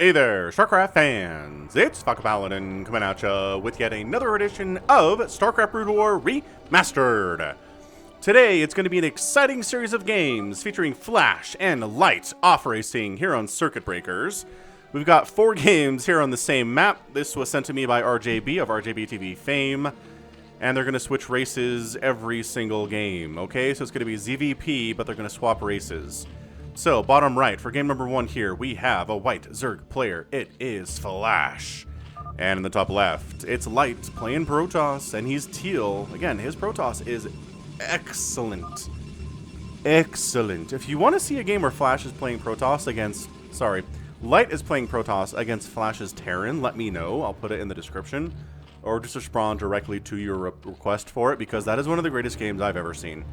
Hey there, StarCraft fans! It's Falcon Paladin coming at ya with yet another edition of StarCraft Brood War Remastered. Today, it's going to be an exciting series of games featuring Flash and Light off-racing here on Circuit Breakers. We've got 4 games here on the same map. This was sent to me by RJB of RJB TV fame, and they're going to switch races every single game, okay? So it's going to be ZVP, but they're going to swap races. So, bottom right, for game number 1 here, we have a white Zerg player. It is Flash. And in the top left, it's Light playing Protoss, and he's teal. Again, his Protoss is excellent. Excellent. If you want to see a game where Flash is playing Protoss against... Sorry, Light is playing Protoss against Flash's Terran, let me know. I'll put it in the description. Or just respond directly to your request for it, because that is one of the greatest games I've ever seen.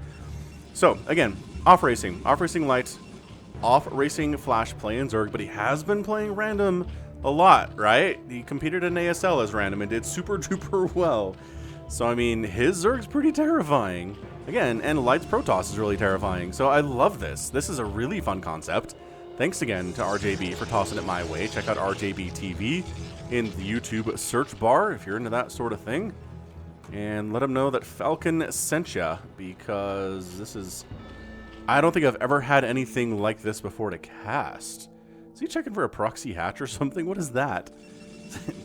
So, again, off-racing. Off-racing Light. Off-racing Flash playing Zerg, but he has been playing random a lot, right? He competed in ASL as random and did super duper well. So, I mean, his Zerg's pretty terrifying. Again, and Light's Protoss is really terrifying. So I love this. This is a really fun concept. Thanks again to RJB for tossing it my way. Check out RJB TV in the YouTube search bar if you're into that sort of thing. And let him know that Falcon sent ya, because this is... I don't think I've ever had anything like this before to cast. Is he checking for a proxy hatch or something? What is that?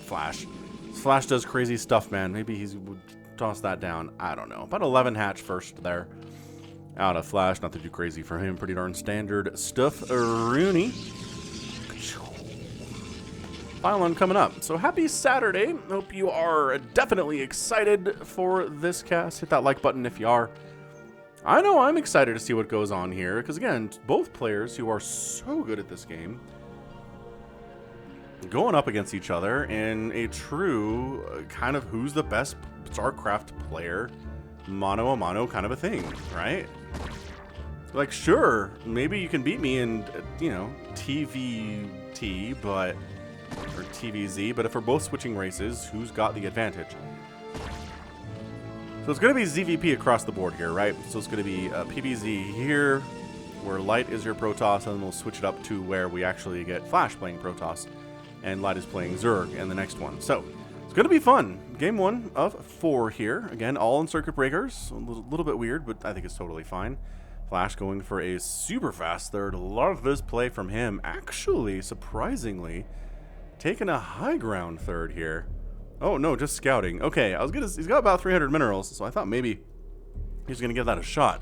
Flash. Flash does crazy stuff, man. Maybe he would toss that down. I don't know. About 11 hatch first there. Out of Flash. Nothing too crazy for him. Pretty darn standard stuff. Rooney. Falcon coming up. So happy Saturday. Hope you are definitely excited for this cast. Hit that like button if you are. I know I'm excited to see what goes on here, because again, both players who are so good at this game going up against each other in a true kind of who's the best StarCraft player, mano-a-mano kind of a thing, right? Like, sure, maybe you can beat me in, you know, TVT, but, or TVZ, but if we're both switching races, who's got the advantage? So it's going to be ZVP across the board here, right? So it's going to be PBZ here, where Light is your Protoss, and then we'll switch it up to where we actually get Flash playing Protoss, and Light is playing Zerg in the next one. So it's going to be fun. Game 1 of 4 here. Again, all in Circuit Breakers. A little bit weird, but I think it's totally fine. Flash going for a super fast third. Love this play from him. Actually, surprisingly, taking a high ground third here. Oh, no, just scouting. Okay, he's got about 300 minerals, so I thought maybe he's going to give that a shot.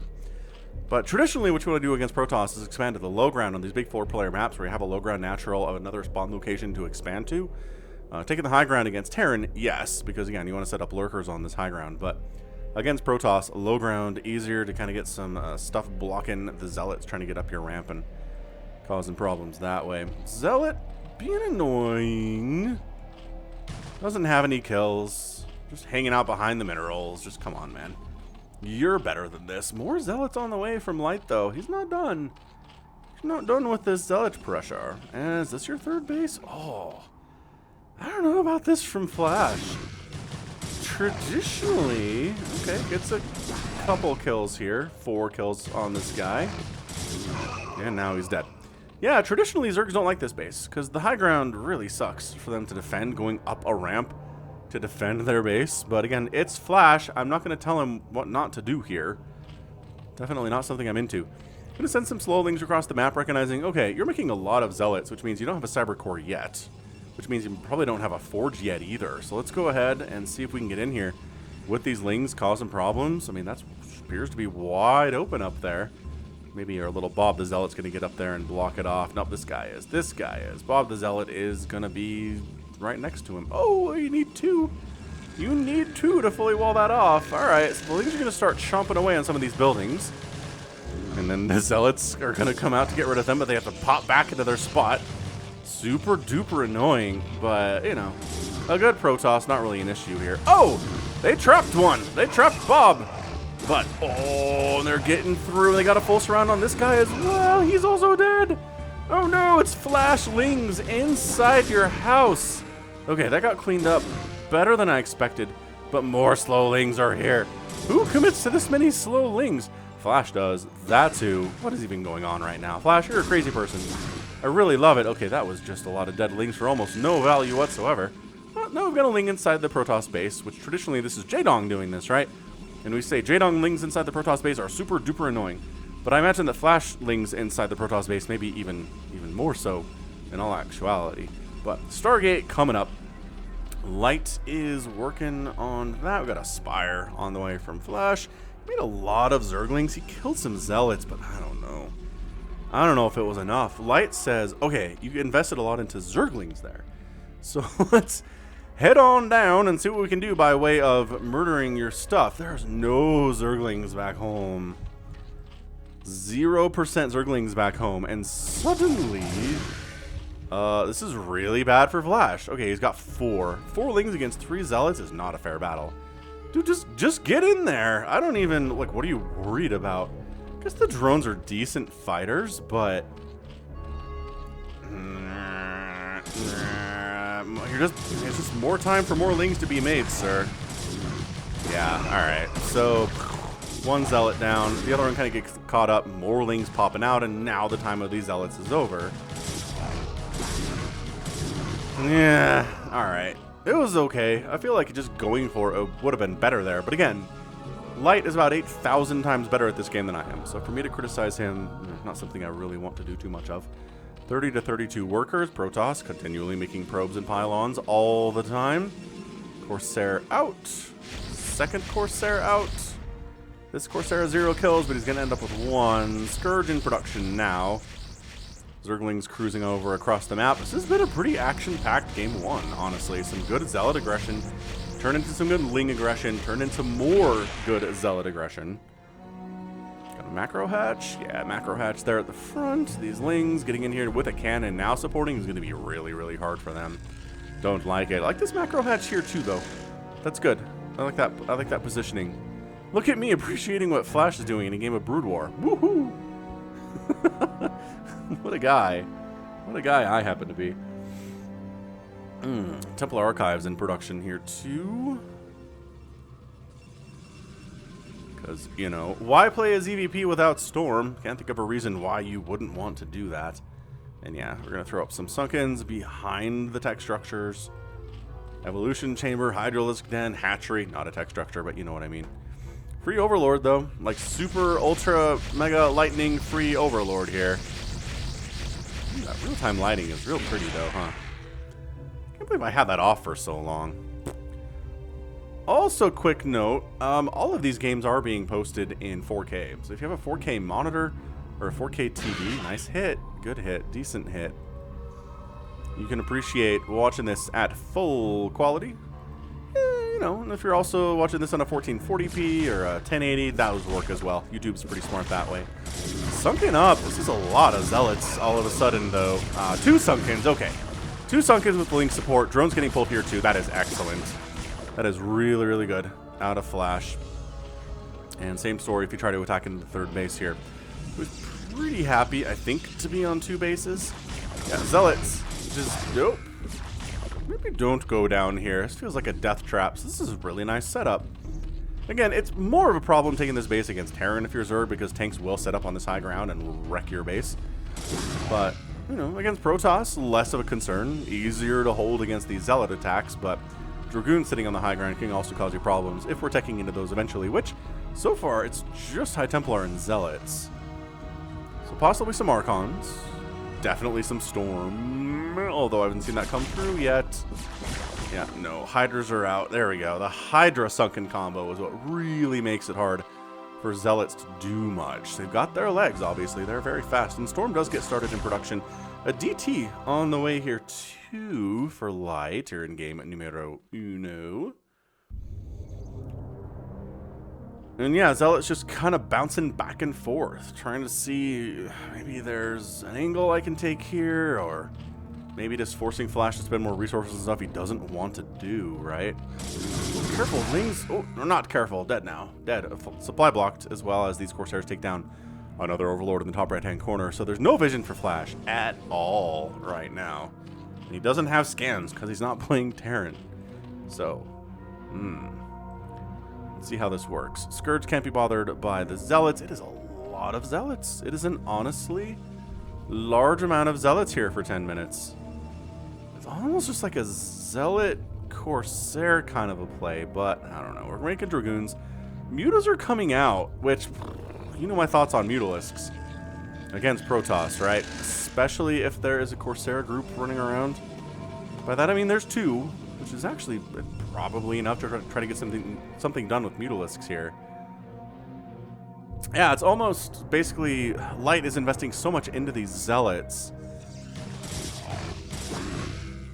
But traditionally, what you want to do against Protoss is expand to the low ground on these big 4-player maps where you have a low ground natural of another spawn location to expand to. Taking the high ground against Terran, yes, because again, you want to set up lurkers on this high ground. But against Protoss, low ground, easier to kind of get some stuff blocking the Zealots trying to get up your ramp and causing problems that way. Zealot being annoying. Doesn't have any kills. Just hanging out behind the minerals. Just come on, man. You're better than this. More Zealots on the way from Light, though. He's not done. He's not done with this Zealot pressure. And is this your third base? Oh. I don't know about this from Flash. Traditionally... Okay, gets a couple kills here. 4 kills on this guy. And now he's dead. Yeah, traditionally Zergs don't like this base, because the high ground really sucks for them to defend, going up a ramp to defend their base. But again, it's Flash. I'm not going to tell him what not to do here. Definitely not something I'm into. I'm going to send some slowlings across the map, recognizing, okay, you're making a lot of Zealots, which means you don't have a Cyber Core yet, which means you probably don't have a Forge yet either. So let's go ahead and see if we can get in here with these Lings causing problems. I mean, that appears to be wide open up there. Maybe our little Bob the Zealot's going to get up there and block it off. Nope, this guy is. This guy is. Bob the Zealot is going to be right next to him. Oh, you need 2. You need 2 to fully wall that off. All right, so the Lings are going to start chomping away on some of these buildings. And then the Zealots are going to come out to get rid of them, but they have to pop back into their spot. Super duper annoying, but, you know, a good Protoss, not really an issue here. Oh, they trapped one. They trapped Bob. But, oh, they're getting through. They got a full surround on this guy as well. He's also dead. Oh, no, it's Flash Lings inside your house. Okay, that got cleaned up better than I expected, but more slow Lings are here. Who commits to this many slow lings? Flash does. That's who. What is even going on right now? Flash, you're a crazy person. I really love it. Okay, that was just a lot of dead lings for almost no value whatsoever. Well, now we've got a ling inside the Protoss base, which traditionally this is Jaedong doing this, right? And we say Jaedong lings inside the Protoss base are super duper annoying. But I imagine that Flash lings inside the Protoss base maybe even more so in all actuality. But Stargate coming up. Light is working on that. We've got a Spire on the way from Flash. He made a lot of Zerglings. He killed some Zealots, but I don't know. I don't know if it was enough. Light says, okay, you invested a lot into Zerglings there. So let's head on down and see what we can do by way of murdering your stuff. There's no Zerglings back home. 0% Zerglings back home. And suddenly, this is really bad for Flash. Okay, he's got 4. 4 lings against 3 Zealots is not a fair battle. Dude, just get in there. I don't even, like, what are you worried about? I guess the drones are decent fighters, but it's just more time for more lings to be made, sir. Yeah, alright. So, one Zealot down. The other one kind of gets caught up. More lings popping out, and now the time of these Zealots is over. Yeah, alright. It was okay. I feel like just going for it would have been better there. But again, Light is about 8,000 times better at this game than I am. So for me to criticize him, not something I really want to do too much of. 30 to 32 workers. Protoss continually making probes and pylons all the time. Corsair out. Second Corsair out. This Corsair has 0 kills, but he's going to end up with 1. Scourge in production now. Zerglings cruising over across the map. This has been a pretty action-packed game 1, honestly. Some good Zealot aggression. Turn into some good Ling aggression. Turn into more good Zealot aggression. Got a macro hatch. Yeah, macro hatch there at the front. These Lings getting in here with a cannon now supporting is going to be really, really hard for them. Don't like it. I like this macro hatch here too, though. That's good. I like that. I like that positioning. Look at me appreciating what Flash is doing in a game of Brood War. Woohoo! What a guy. What a guy I happen to be. Templar Archives in production here too. Because, you know, why play a ZVP without Storm? Can't think of a reason why you wouldn't want to do that. And yeah, we're going to throw up some Sunkens behind the tech structures. Evolution Chamber, Hydralisk Den, Hatchery. Not a tech structure, but you know what I mean. Free Overlord, though. Like, super, ultra, mega, lightning, free Overlord here. Ooh, that real-time lighting is real pretty, though, huh? Can't believe I had that off for so long. Also, quick note, all of these games are being posted in 4K. So if you have a 4K monitor or a 4K TV, nice hit, good hit, decent hit. You can appreciate watching this at full quality. You know, and if you're also watching this on a 1440p or a 1080, that would work as well. YouTube's pretty smart that way. Sunken up. This is a lot of Zealots all of a sudden, though. 2 Sunkens, okay. 2 Sunkens with Link support. Drones getting pulled here, too. That is excellent. That is really, really good. Out of Flash. And same story if you try to attack into the 3rd base here. Who's pretty happy, I think, to be on 2 bases. Yeah, Zealots. Just, nope. Maybe don't go down here. This feels like a death trap. So this is a really nice setup. Again, it's more of a problem taking this base against Terran if you're Zerg, because tanks will set up on this high ground and wreck your base. But, you know, against Protoss, less of a concern. Easier to hold against these Zealot attacks, but Dragoon sitting on the high ground can also cause you problems if we're taking into those eventually, which, so far, it's just High Templar and Zealots. So possibly some Archons. Definitely some Storm, although I haven't seen that come through yet. Yeah, no, Hydras are out. There we go. The Hydra Sunken combo is what really makes it hard for Zealots to do much. They've got their legs, obviously. They're very fast, and Storm does get started in production. A DT on the way here, too, for Light here in game numero uno. And yeah, Zealot's just kind of bouncing back and forth, trying to see maybe there's an angle I can take here, or maybe just forcing Flash to spend more resources and stuff he doesn't want to do, right? Careful, Lings. Oh, not careful. Dead now. Dead. Supply blocked, as well as these Corsairs take down another Overlord in the top right-hand corner. So there's no vision for Flash at all right now. And he doesn't have scans because he's not playing Terran. So, Let's see how this works. Scourge can't be bothered by the Zealots. It is a lot of Zealots. It is an honestly large amount of Zealots here for 10 minutes. It's almost just like a Zealot Corsair kind of a play, but I don't know. We're making Dragoons. Mutas are coming out, which, you know my thoughts on Mutalisks against Protoss, right? Especially if there is a Corsair group running around. By that I mean there's two, which is actually probably enough to try to get something done with Mutalisks here. Yeah, it's almost basically Light is investing so much into these Zealots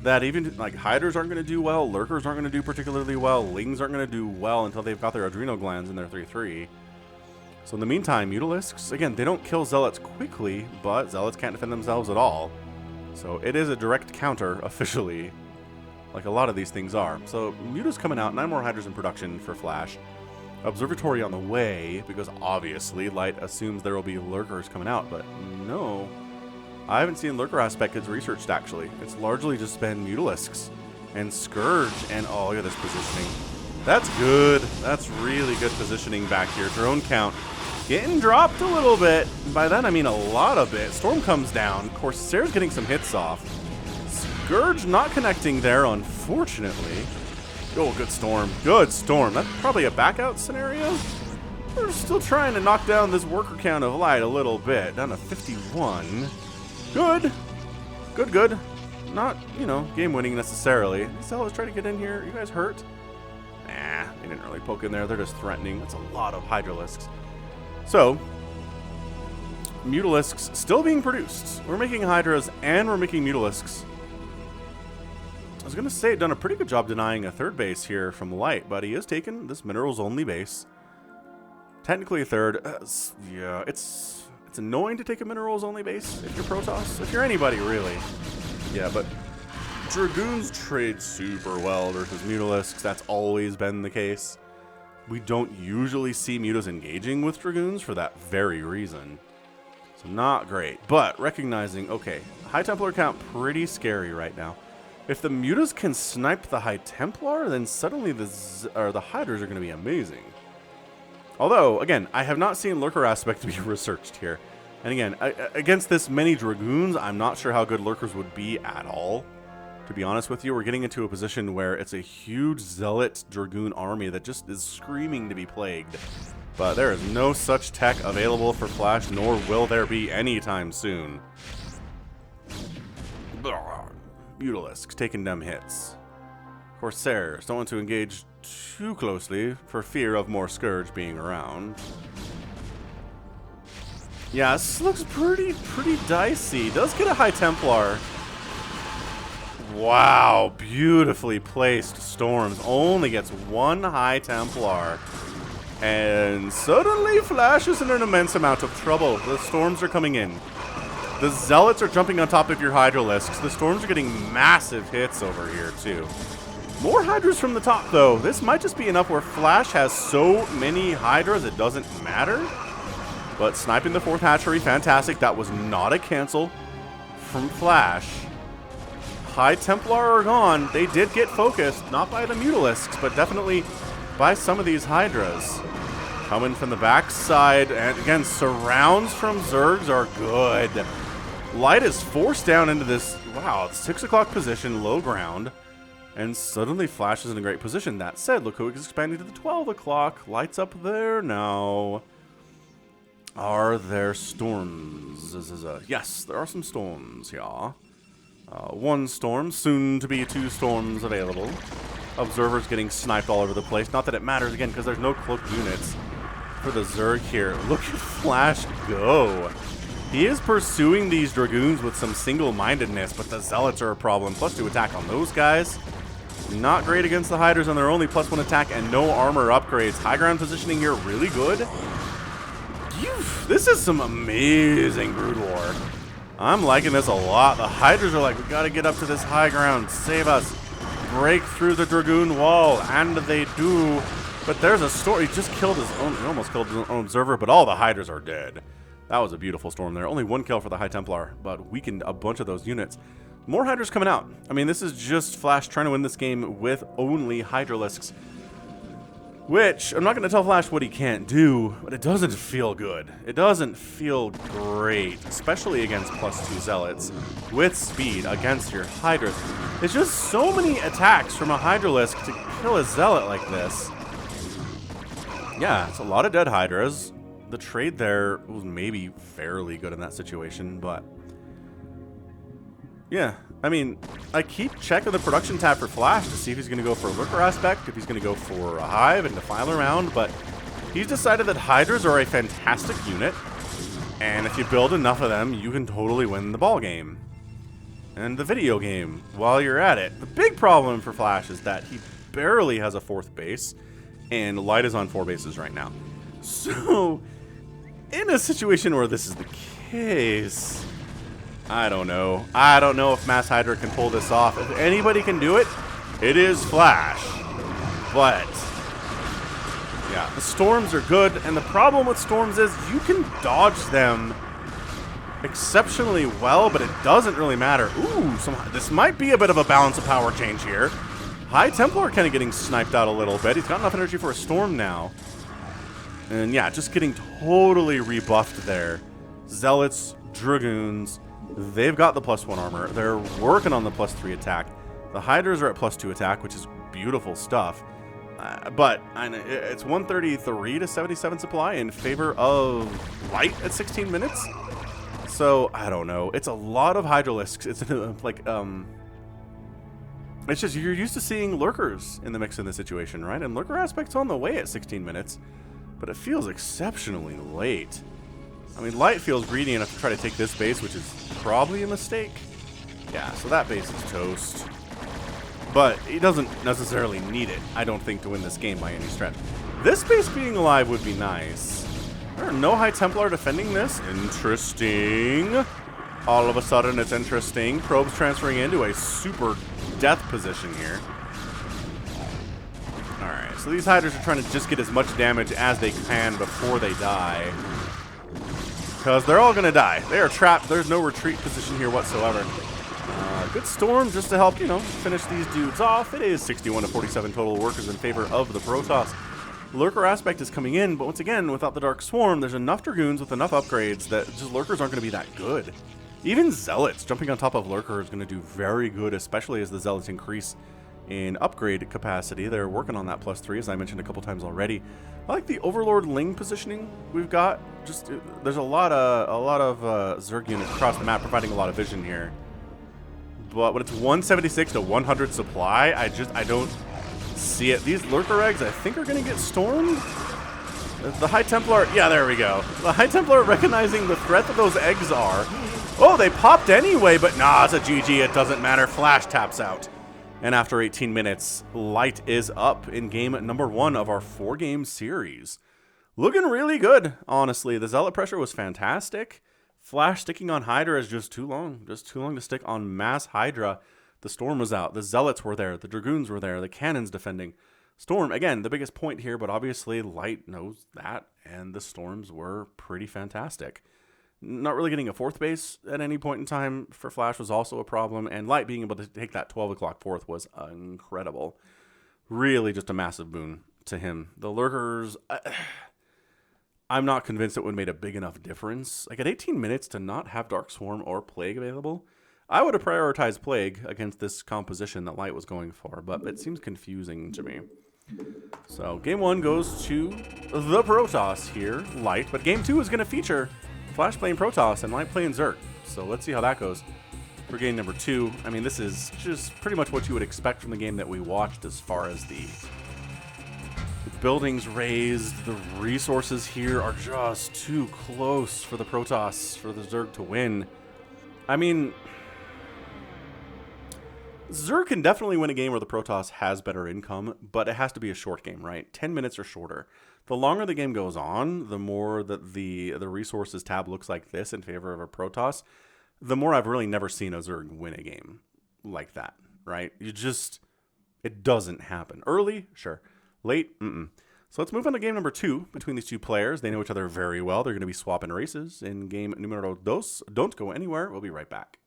that even like Hydras aren't going to do well, Lurkers aren't going to do particularly well, Lings aren't going to do well until they've got their adrenal glands in their 3-3. So in the meantime, Mutalisks, again, they don't kill Zealots quickly, but Zealots can't defend themselves at all. So it is a direct counter, officially, like a lot of these things are. So Muta's coming out, 9 more Hydras in production for Flash. Observatory on the way, because obviously Light assumes there will be Lurkers coming out, but no. I haven't seen Lurker aspect as researched, actually. It's largely just been Mutalisks and Scourge, and oh, look at this positioning. That's good. That's really good positioning back here. Drone count getting dropped a little bit. By that I mean a lot of it. Storm comes down. Corsair's getting some hits off. Scourge not connecting there, unfortunately. Oh, good Storm. Good Storm. That's probably a back out scenario. We're still trying to knock down this worker count of Light a little bit. Down to 51. Good. Good, good. Not, you know, game winning necessarily. These fellows try to get in here. You guys hurt? Nah, they didn't really poke in there. They're just threatening. That's a lot of Hydralisks. So, Mutalisks still being produced. We're making Hydras and we're making Mutalisks. I was going to say, done a pretty good job denying a third base here from Light, but he has taken this minerals only base. Technically a third. Yeah, it's annoying to take a minerals only base if you're Protoss. If you're anybody, really. Yeah, but Dragoons trade super well versus Mutalisks. That's always been the case. We don't usually see Mutas engaging with Dragoons for that very reason. So not great. But recognizing, okay, High Templar count pretty scary right now. If the Mutas can snipe the High Templar, then suddenly the Hydras are going to be amazing. Although, again, I have not seen Lurker aspect be researched here. And again, against this many Dragoons, I'm not sure how good Lurkers would be at all. To be honest with you, we're getting into a position where it's a huge Zealot Dragoon army that just is screaming to be plagued. But there is no such tech available for Flash, nor will there be anytime soon. Mutalisks taking them hits. Corsairs don't want to engage too closely for fear of more Scourge being around. Yeah, this looks pretty dicey. Does get a High Templar. Wow, beautifully placed Storms. Only gets one High Templar. And suddenly Flash is in an immense amount of trouble. The Storms are coming in. The Zealots are jumping on top of your Hydralisks. The Storms are getting massive hits over here, too. More Hydras from the top, though. This might just be enough where Flash has so many Hydras it doesn't matter. But sniping the 4th hatchery, fantastic. That was not a cancel from Flash. High Templar are gone. They did get focused, not by the Mutalisks, but definitely by some of these Hydras. Coming from the backside, and again, surrounds from Zergs are good. Light is forced down into this, wow, 6 o'clock position, low ground, and suddenly Flash is in a great position. That said, look who is expanding to the 12 o'clock. Light's up there now. Are there storms? Yes, there are some storms here. 1 storm, soon to be 2 storms available. Observers getting sniped all over the place. Not that it matters, again, because there's no cloaked units for the Zerg here. Look at Flash go. He is pursuing these Dragoons with some single-mindedness, but the Zealots are a problem. +2 attack on those guys. Not great against the Hydras, and they're only +1 attack and no armor upgrades. High ground positioning here, really good. This is some amazing Brood War. I'm liking this a lot. The Hydras are like, we gotta get up to this high ground. Save us. Break through the Dragoon wall, and they do. But there's a story. He just killed his own, he almost killed his own observer, but all the Hydras are dead. That was a beautiful storm there. Only 1 kill for the High Templar, but weakened a bunch of those units. More Hydras coming out. I mean, this is just Flash trying to win this game with only Hydralisks. Which, I'm not going to tell Flash what he can't do, but it doesn't feel good. It doesn't feel great, especially against +2 Zealots with speed against your Hydras. It's just so many attacks from a Hydralisk to kill a Zealot like this. Yeah, it's a lot of dead Hydras. The trade there was maybe fairly good in that situation, but yeah, I mean, I keep checking the production tab for Flash to see if he's going to go for a Lurker aspect, if he's going to go for a Hive and Defile around, but he's decided that Hydras are a fantastic unit, and if you build enough of them, you can totally win the ball game. And the video game, while you're at it. The big problem for Flash is that he barely has a 4th base, and Light is on 4 bases right now. So, in a situation where this is the case, I don't know. I don't know if Mass Hydra can pull this off. If anybody can do it, it is Flash. But, yeah, the Storms are good, and the problem with Storms is you can dodge them exceptionally well, but it doesn't really matter. Ooh, this might be a bit of a balance of power change here. High Templar kind of getting sniped out a little bit. He's got enough energy for a Storm now. And yeah, just getting totally rebuffed there. Zealots, Dragoons, they've got the +1 armor. They're working on the +3 attack. The Hydras are at +2 attack, which is beautiful stuff. But it's 133 to 77 supply in favor of Light at 16 minutes. So, I don't know. It's a lot of Hydralisks. It's like, it's just, you're used to seeing Lurkers in the mix in this situation, right? And Lurker aspect's on the way at 16 minutes. But it feels exceptionally late. I mean, Light feels greedy enough to try to take this base, which is probably a mistake. Yeah, so that base is toast. But he doesn't necessarily need it, I don't think, to win this game by any stretch. This base being alive would be nice. There are no High Templar defending this. Interesting. All of a sudden, it's interesting. Probes transferring into a super death position here. Alright, so these Hydras are trying to just get as much damage as they can before they die. Because they're all going to die. They are trapped. There's no retreat position here whatsoever. Good Storm just to help, you know, finish these dudes off. It is 61 to 47 total workers in favor of the Protoss. Lurker aspect is coming in, but once again, without the Dark Swarm, there's enough Dragoons with enough upgrades that just Lurkers aren't going to be that good. Even Zealots jumping on top of Lurker is going to do very good, especially as the Zealots increase in upgrade capacity. They're working on that +3, as I mentioned a couple times already. I like the Overlord Ling positioning we've got. Just there's a lot of Zerg units across the map providing a lot of vision here. But when it's 176 to 100 supply, I don't see it. These Lurker eggs, I think, are going to get stormed. The High Templar, yeah, there we go. The High Templar recognizing the threat that those eggs are. Oh, they popped anyway, but nah, it's a GG. It doesn't matter. Flash taps out. And after 18 minutes, Light is up in game number 1 of our 4-game series. Looking really good, honestly. The Zealot pressure was fantastic. Flash sticking on Hydra is just too long. Just too long to stick on Mass Hydra. The Storm was out. The Zealots were there. The Dragoons were there. The Cannons defending. Storm, again, the biggest point here, but obviously Light knows that, and the Storms were pretty fantastic. Not really getting a 4th base at any point in time for Flash was also a problem, and Light being able to take that 12 o'clock 4th was incredible. Really just a massive boon to him. The Lurkers, I'm not convinced it would have made a big enough difference. Like at 18 minutes to not have Dark Swarm or Plague available, I would have prioritized Plague against this composition that Light was going for, but it seems confusing to me. So game 1 goes to the Protoss here, Light, but game 2 is going to feature Flash playing Protoss and Light playing Zerg. So let's see how that goes for game number 2. I mean, this is just pretty much what you would expect from the game that we watched as far as the buildings raised. The resources here are just too close for the Protoss, for the Zerg to win. I mean, Zerg can definitely win a game where the Protoss has better income, but it has to be a short game, right? 10 minutes or shorter. The longer the game goes on, the more that the resources tab looks like this in favor of a Protoss, the more I've really never seen a Zerg win a game like that, right? It doesn't happen. Early, sure. Late, So let's move on to game number 2 between these two players. They know each other very well. They're going to be swapping races in game numero dos. Don't go anywhere. We'll be right back.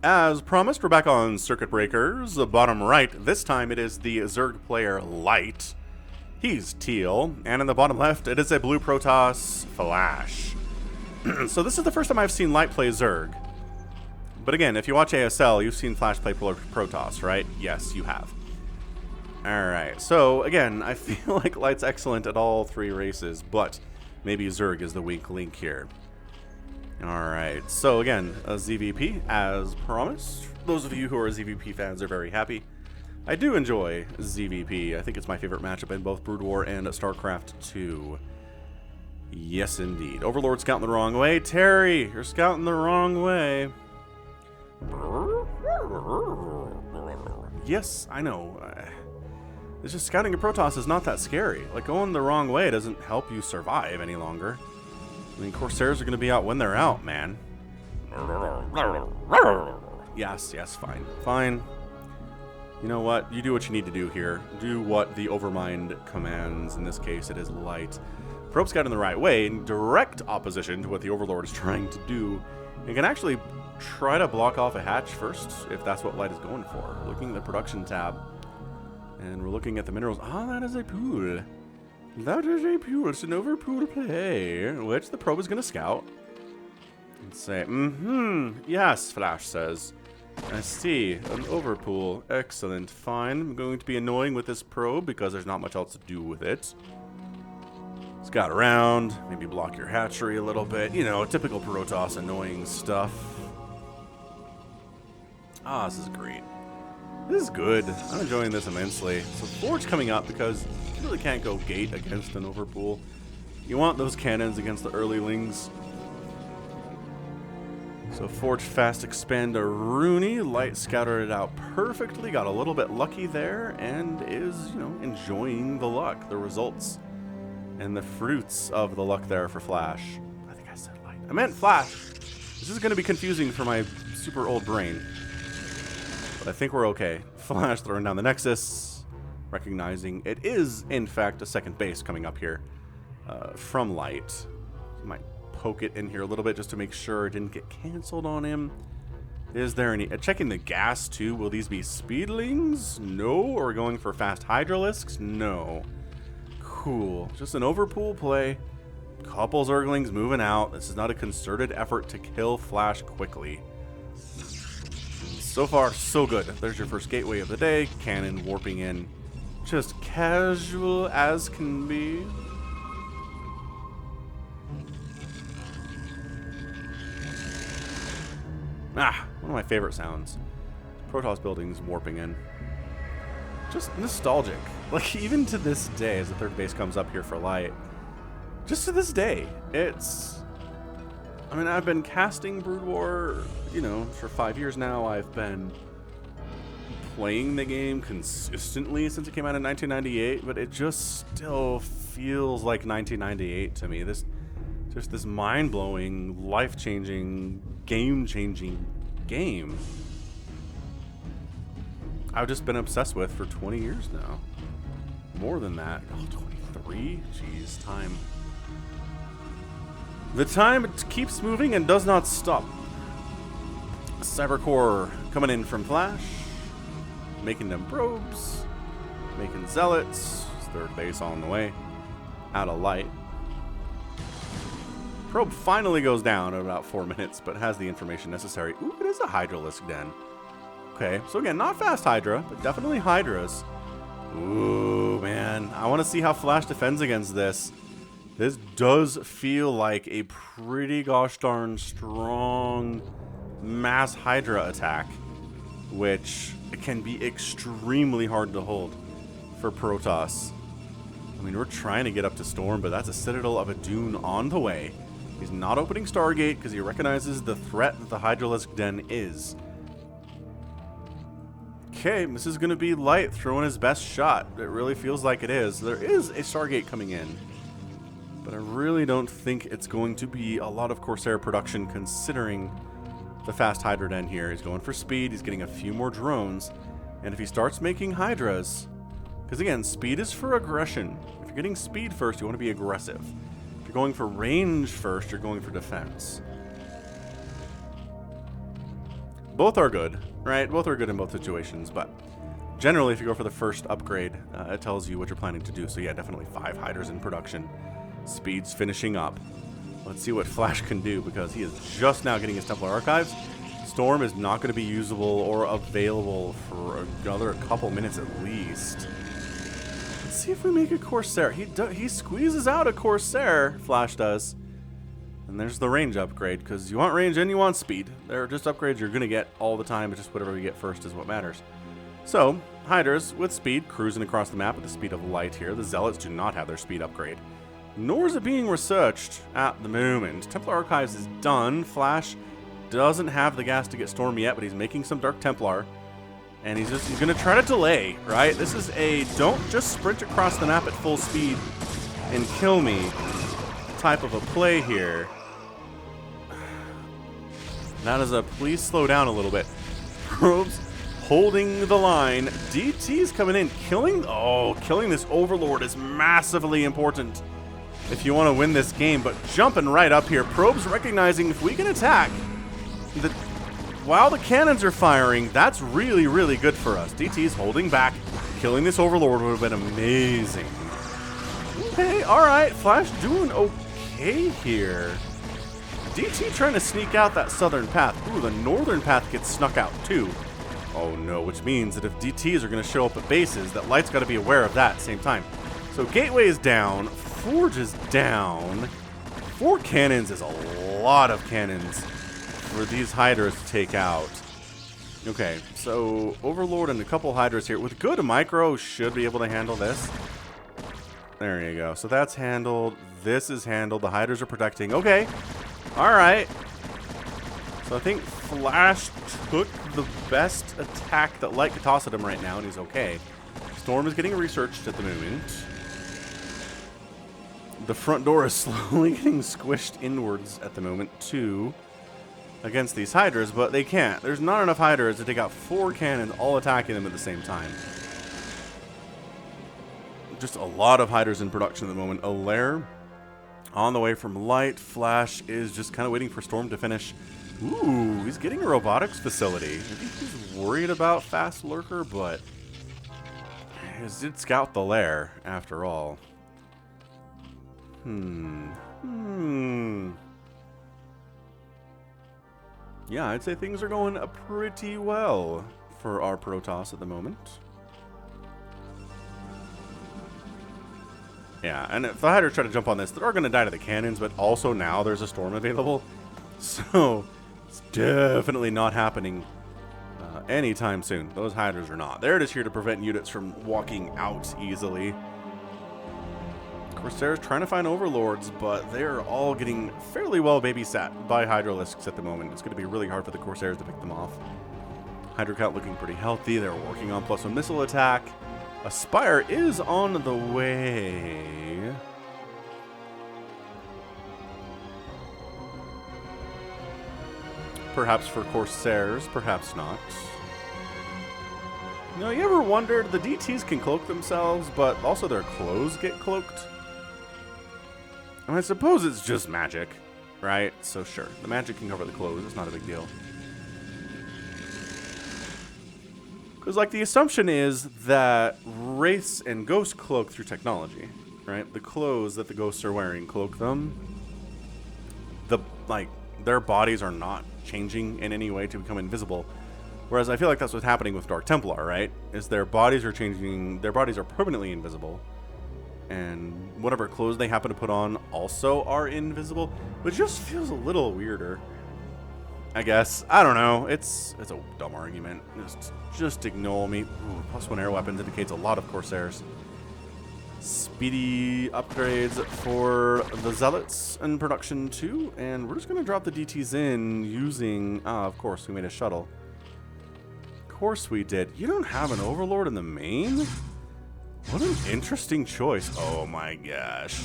As promised, we're back on Circuit Breakers. The bottom right, this time it is the Zerg player Light. He's teal. And in the bottom left, it is a blue Protoss Flash. So this is the first time I've seen Light play Zerg. But again, if you watch ASL, you've seen Flash play Protoss, right? Yes, you have. Alright, so again, I feel like Light's excellent at all three races, but maybe Zerg is the weak link here. Alright, so again, a ZVP, as promised. Those of you who are ZVP fans are very happy. I do enjoy ZVP. I think it's my favorite matchup in both Brood War and StarCraft 2. Yes, indeed. Overlord scouting the wrong way. Terry, you're scouting the wrong way. Yes, I know. It's just scouting a Protoss is not that scary. Like, going the wrong way doesn't help you survive any longer. I mean, Corsairs are going to be out when they're out, man. Yes, fine. Fine. You know what? You do what you need to do here. Do what the Overmind commands. In this case, it is Light. Probe scout in the right way, in direct opposition to what the Overlord is trying to do. You can actually try to block off a hatch first, if that's what Light is going for. Looking at the production tab, and we're looking at the minerals. Ah, that is a pool. That is a pool. It's an overpool play, which the probe is going to scout. And say, yes, Flash says. I see, an overpool. Excellent, fine. I'm going to be annoying with this probe because there's not much else to do with it. Scout around, maybe block your hatchery a little bit. You know, typical Protoss annoying stuff. Ah, this is great. This is good. I'm enjoying this immensely. So Forge coming up because you really can't go gate against an overpool. You want those cannons against the earlylings. So Forge fast expand a Rooney. Light scouted it out perfectly. Got a little bit lucky there and is, you know, enjoying the luck, the results, and the fruits of the luck there for Flash. I think I said Light. I meant Flash. This is going to be confusing for my super old brain. I think we're okay. Flash throwing down the Nexus, recognizing it is, in fact, a second base coming up here from Light. Might poke it in here a little bit just to make sure it didn't get canceled on him. Is there any... checking the gas, too. Will these be Speedlings? No. Or going for fast Hydralisks? No. Cool. Just an overpool play. Couple Zerglings moving out. This is not a concerted effort to kill Flash quickly. So far, so good. There's your first gateway of the day. Cannon warping in. Just casual as can be. Ah, one of my favorite sounds. Protoss buildings warping in. Just nostalgic. Like, even to this day, as the third base comes up here for Light. Just to this day, it's... I mean, I've been casting Brood War, you know, for 5 years now. I've been playing the game consistently since it came out in 1998, but it just still feels like 1998 to me. Just this mind-blowing, life-changing, game-changing game I've just been obsessed with for 20 years now. More than that. Oh, 23? Jeez, time. The time keeps moving and does not stop. Cybercore coming in from Flash, making them probes, making zealots. Third base on the way. Out of Light. Probe finally goes down in about 4 minutes, but has the information necessary. Ooh, it is a Hydralisk den. Okay, so again, not fast Hydra, but definitely Hydras. Ooh, man. I want to see how Flash defends against this. This does feel like a pretty gosh darn strong mass Hydra attack, which can be extremely hard to hold for Protoss. I mean, we're trying to get up to Storm, but that's a Citadel of a Dune on the way. He's not opening Stargate because he recognizes the threat that the Hydralisk Den is. Okay, this is going to be Light throwing his best shot. It really feels like it is. There is a Stargate coming in, but I really don't think it's going to be a lot of Corsair production considering the fast Hydra Den here. He's going for speed. He's getting a few more drones. And if he starts making Hydras, because again, speed is for aggression. If you're getting speed first, you want to be aggressive. If you're going for range first, you're going for defense. Both are good, right? Both are good in both situations, but generally, if you go for the first upgrade, it tells you what you're planning to do. So yeah, definitely 5 hiders in production. Speed's finishing up. Let's see what Flash can do, because he is just now getting his Templar Archives. Storm is not going to be usable or available for another couple minutes at least. Let's see if we make a Corsair. He squeezes out a Corsair, Flash does. And there's the range upgrade, because you want range and you want speed. They're just upgrades you're going to get all the time, but just whatever you get first is what matters. So, Hiders with speed, cruising across the map at the speed of light here. The Zealots do not have their speed upgrade, nor is it being researched at the moment. Templar Archives is done. Flash doesn't have the gas to get Storm yet, but he's making some Dark Templar. And he's going to try to delay, right? This is a don't just sprint across the map at full speed and kill me type of a play here. That is a please slow down a little bit. Probes holding the line. DT's coming in, killing this Overlord is massively important if you want to win this game, but jumping right up here. Probes recognizing if we can attack while the cannons are firing, that's really, really good for us. DT's holding back. Killing this Overlord would have been amazing. Okay, alright. Flash doing okay here. DT trying to sneak out that southern path. Ooh, the northern path gets snuck out too. Oh no, which means that if DTs are going to show up at bases, that Light's got to be aware of that at the same time. So Gateway is down. Forge is down. 4 cannons is a lot of cannons for these Hydras to take out. Okay, so Overlord and a couple Hydras here. With good micro, should be able to handle this. There you go. So that's handled. This is handled. The Hydras are protecting. Okay. Alright. So I think Flash took the best attack that Light could toss at him right now, and he's okay. Storm is getting researched at the moment. The front door is slowly getting squished inwards at the moment, too, against these Hydras, but they can't. There's not enough Hydras to take out 4 cannons all attacking them at the same time. Just a lot of Hydras in production at the moment. Alair on the way from Light. Flash is just kind of waiting for Storm to finish. Ooh, he's getting a robotics facility. I think he's worried about Fast Lurker, but he did scout the lair after all. Yeah, I'd say things are going pretty well for our Protoss at the moment. Yeah, and if the Hydras try to jump on this, they're going to die to the cannons, but also now there's a Storm available. So it's definitely not happening anytime soon. Those Hydras are not. They're just here to prevent units from walking out easily. Corsairs trying to find Overlords, but they're all getting fairly well babysat by Hydralisks at the moment. It's going to be really hard for the Corsairs to pick them off. Hydra count looking pretty healthy. They're working on +1 missile attack. A Spire is on the way. Perhaps for Corsairs, perhaps not. You know, you ever wondered, the DTs can cloak themselves, but also their clothes get cloaked? I suppose it's just magic, right? So sure, the magic can cover the clothes. It's not a big deal. Because, like, the assumption is that Wraiths and Ghosts cloak through technology, right? The clothes that the Ghosts are wearing cloak them. Their bodies are not changing in any way to become invisible. Whereas I feel like that's what's happening with Dark Templar, right? Is their bodies are changing, their bodies are permanently invisible. And whatever clothes they happen to put on also are invisible, which just feels a little weirder, I guess. I don't know. It's a dumb argument. Just ignore me. Ooh, +1 air weapons indicates a lot of Corsairs. Speedy upgrades for the Zealots in production too, and we're just going to drop the DTs in using, of course, we made a shuttle. Of course we did. You don't have an Overlord in the main? What an interesting choice. Oh my gosh.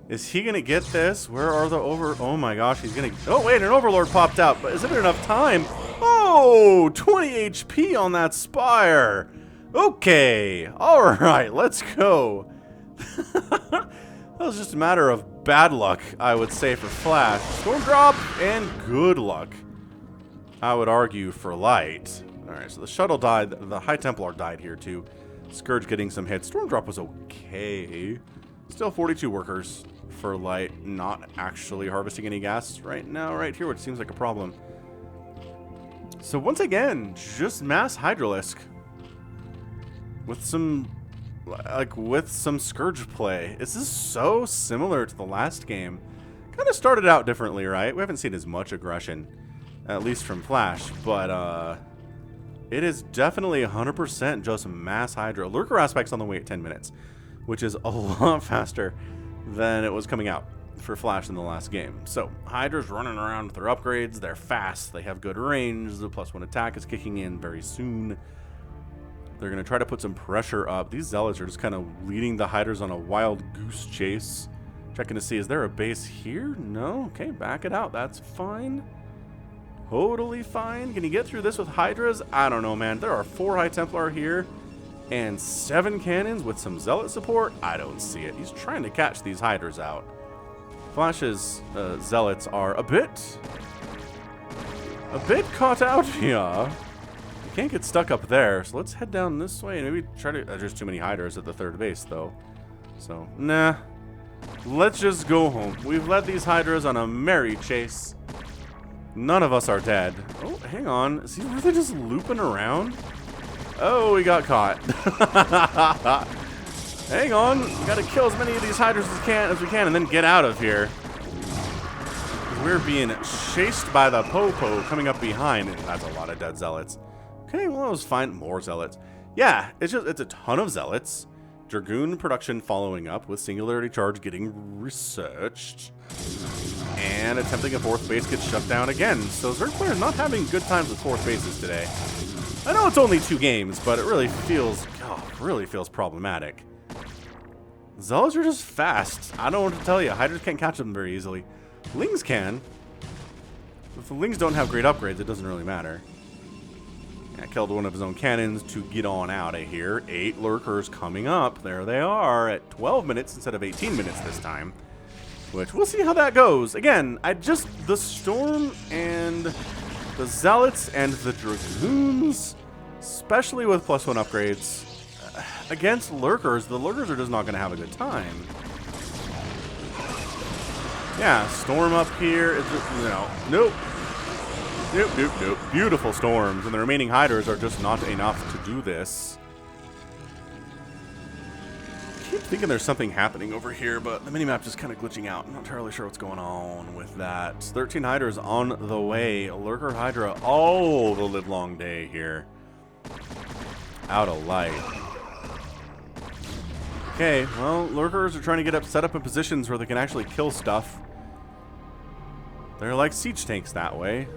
Is he going to get this? Where are the oh my gosh, he's going to, oh wait, an Overlord popped out, but isn't there enough time? Oh, 20 HP on that Spire. Okay, all right, let's go. That was just a matter of bad luck, I would say, for Flash. Storm drop and good luck I would argue, for light. Alright, so the shuttle died. The High Templar died here, too. Scourge getting some hits. Storm Drop was okay. Still 42 workers for light. Not actually harvesting any gas right now, right here, which seems like a problem. So once again, just mass Hydralisk. With some Scourge play. This is so similar to the last game. Kind of started out differently, right? We haven't seen as much aggression, at least from Flash, but it is definitely 100% just mass Hydra. Lurker aspects on the way at 10 minutes, which is a lot faster than it was coming out for Flash in the last game. So Hydra's running around with their upgrades. They're fast. They have good range. The +1 attack is kicking in very soon. They're going to try to put some pressure up. These Zealots are just kind of leading the Hydras on a wild goose chase. Checking to see, is there a base here? No? Okay, back it out. That's fine. Totally fine. Can you get through this with Hydras? I don't know, man. There are 4 High Templar here and 7 cannons with some Zealot support. I don't see it. He's trying to catch these Hydras out. Flash's Zealots are a bit caught out here. Can't get stuck up there, so let's head down this way and maybe try to... there's too many Hydras at the 3rd base, though. So, nah. Let's just go home. We've led these Hydras on a merry chase. None of us are dead. Oh, hang on. Is he really just looping around? Oh, we got caught. Hang on. We gotta kill as many of these Hydras as we can and then get out of here. We're being chased by the Popo coming up behind. That's a lot of dead Zealots. Okay, well, that was fine. More Zealots. Yeah, it's a ton of Zealots. Dragoon production following up with Singularity Charge getting researched. And attempting a 4th base gets shut down again. So Zerg players not having good times with 4th bases today. I know it's only 2 games, but it really feels problematic. Zealots are just fast. I don't know what to tell you. Hydras can't catch them very easily. Lings can. If the Lings don't have great upgrades, it doesn't really matter. Yeah, killed one of his own cannons to get on out of here. 8 Lurkers coming up. There they are at 12 minutes instead of 18 minutes this time. Which, we'll see how that goes. Again, the Storm and the Zealots and the Dragoons, especially with +1 upgrades, against Lurkers, the Lurkers are just not going to have a good time. Yeah, Storm up here. It's just, nope. Nope. Beautiful Storms, and the remaining Hydras are just not enough to do this. I keep thinking there's something happening over here, but the minimap just kind of glitching out. I'm not entirely sure what's going on with that. 13 Hydras on the way. Lurker Hydra all the livelong day here. Out of light. Okay, well, Lurkers are trying to get set up in positions where they can actually kill stuff. They're like siege tanks that way.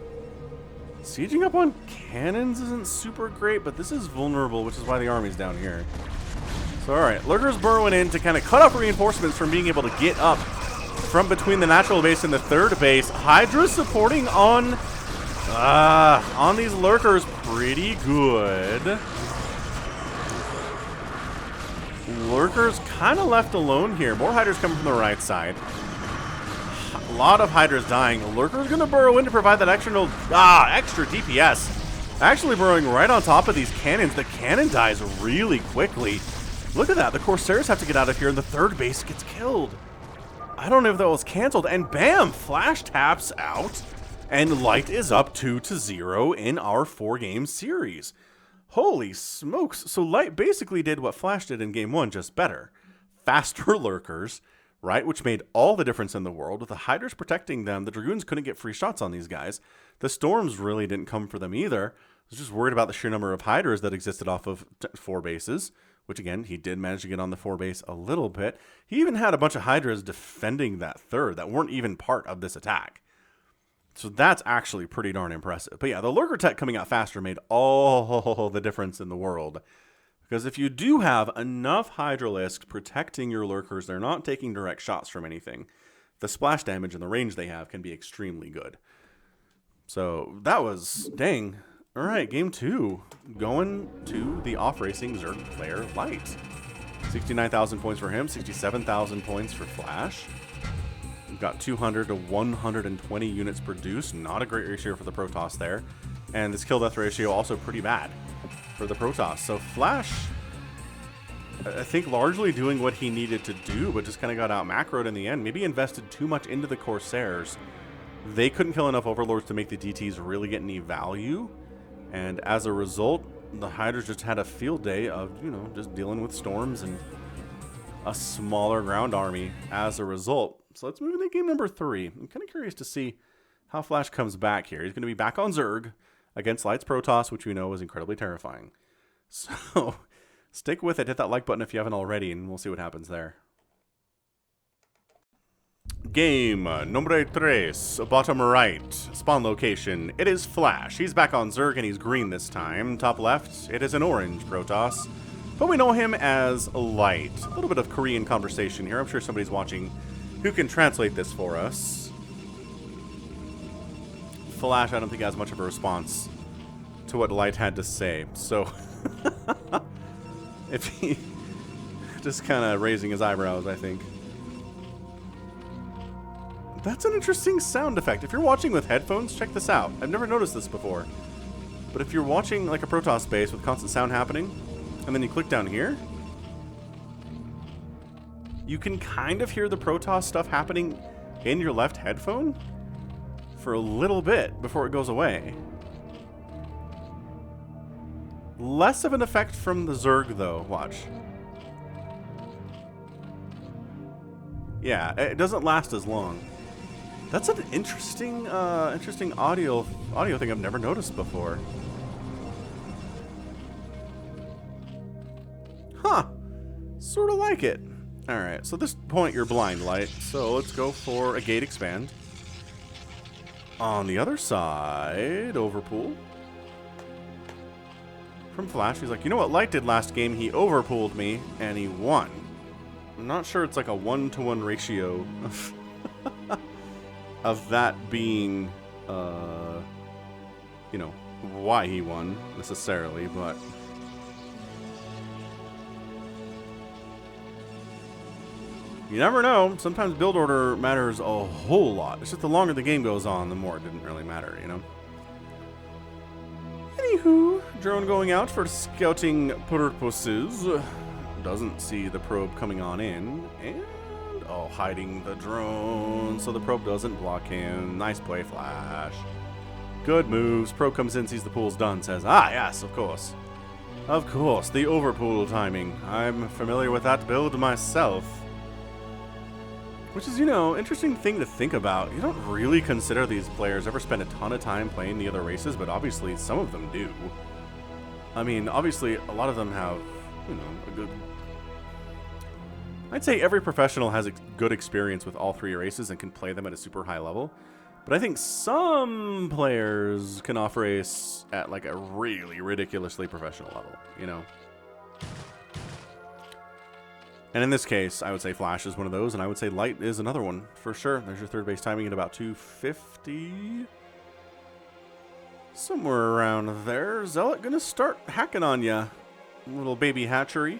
Sieging up on cannons isn't super great, but this is vulnerable, which is why the army's down here. So, alright, Lurkers burrowing in to kind of cut off reinforcements from being able to get up from between the natural base and the 3rd base. Hydra supporting on these Lurkers pretty good. Lurkers kind of left alone here. More Hydras coming from the right side. A lot of Hydras dying. Lurker's going to burrow in to provide that extra DPS. Actually burrowing right on top of these cannons. The cannon dies really quickly. Look at that. The Corsairs have to get out of here, and the 3rd base gets killed. I don't know if that was canceled. And bam! Flash taps out, and Light is up 2-0 in our 4-game series. Holy smokes. So Light basically did what Flash did in Game 1, just better. Faster Lurkers, right? Which made all the difference in the world. With the Hydras protecting them, the Dragoons couldn't get free shots on these guys. The Storms really didn't come for them either. I was just worried about the sheer number of Hydras that existed off of 4 bases, which again, he did manage to get on the 4 base a little bit. He even had a bunch of Hydras defending that 3rd that weren't even part of this attack. So that's actually pretty darn impressive. But yeah, the Lurker tech coming out faster made all the difference in the world. Because if you do have enough Hydralisks protecting your Lurkers, they're not taking direct shots from anything. The splash damage and the range they have can be extremely good. So that was, dang. All right, game 2. Going to the off-racing Zerg player Light. 69,000 points for him, 67,000 points for Flash. We've got 200 to 120 units produced. Not a great ratio for the Protoss there. And this kill-death ratio also pretty bad for the Protoss. So Flash, I think, largely doing what he needed to do, but just kind of got out macroed in the end. Maybe invested too much into the Corsairs. They couldn't kill enough Overlords to make the DTs really get any value. And as a result, the Hydras just had a field day of, you know, just dealing with storms and a smaller ground army as a result. So let's move into game number 3. I'm kind of curious to see how Flash comes back here. He's going to be back on Zerg against Light's Protoss, which we know is incredibly terrifying. So stick with it. Hit that like button if you haven't already, and we'll see what happens there. Game number 3, bottom right, spawn location. It is Flash. He's back on Zerg, and he's green this time. Top left, it is an orange Protoss, but we know him as Light. A little bit of Korean conversation here. I'm sure somebody's watching who can translate this for us. Flash, I don't think has much of a response to what Light had to say. So, if he just kind of raising his eyebrows, I think. That's an interesting sound effect. If you're watching with headphones, check this out. I've never noticed this before. But if you're watching like a Protoss base with constant sound happening, and then you click down here, you can kind of hear the Protoss stuff happening in your left headphone for a little bit before it goes away. Less of an effect from the Zerg, though. Watch. Yeah, it doesn't last as long. That's an interesting, interesting audio thing I've never noticed before. Huh. Sort of like it. Alright, so at this point you're blind, Light. So let's go for a gate expand. On the other side, overpool. From Flash, he's like, you know what Light did last game? He overpooled me, and he won. I'm not sure it's like a 1-to-1 ratio of that being, you know, why he won, necessarily, but... You never know. Sometimes build order matters a whole lot. It's just the longer the game goes on, the more it didn't really matter, you know? Anywho, drone going out for scouting purposes. Doesn't see the probe coming on in. And, oh, hiding the drone so the probe doesn't block him. Nice play, Flash. Good moves. Probe comes in, sees the pool's done, says, ah, yes, of course. Of course, the overpool timing. I'm familiar with that build myself. Which is, you know, interesting thing to think about. You don't really consider these players ever spend a ton of time playing the other races, but obviously some of them do. I mean, obviously a lot of them have, you know, a good... I'd say every professional has a good experience with all 3 races and can play them at a super high level. But I think some players can off-race at like a really ridiculously professional level, you know? And in this case, I would say Flash is one of those, and I would say Light is another one, for sure. There's your third base timing at about 250. Somewhere around there. Zealot gonna start hacking on ya. Little baby hatchery.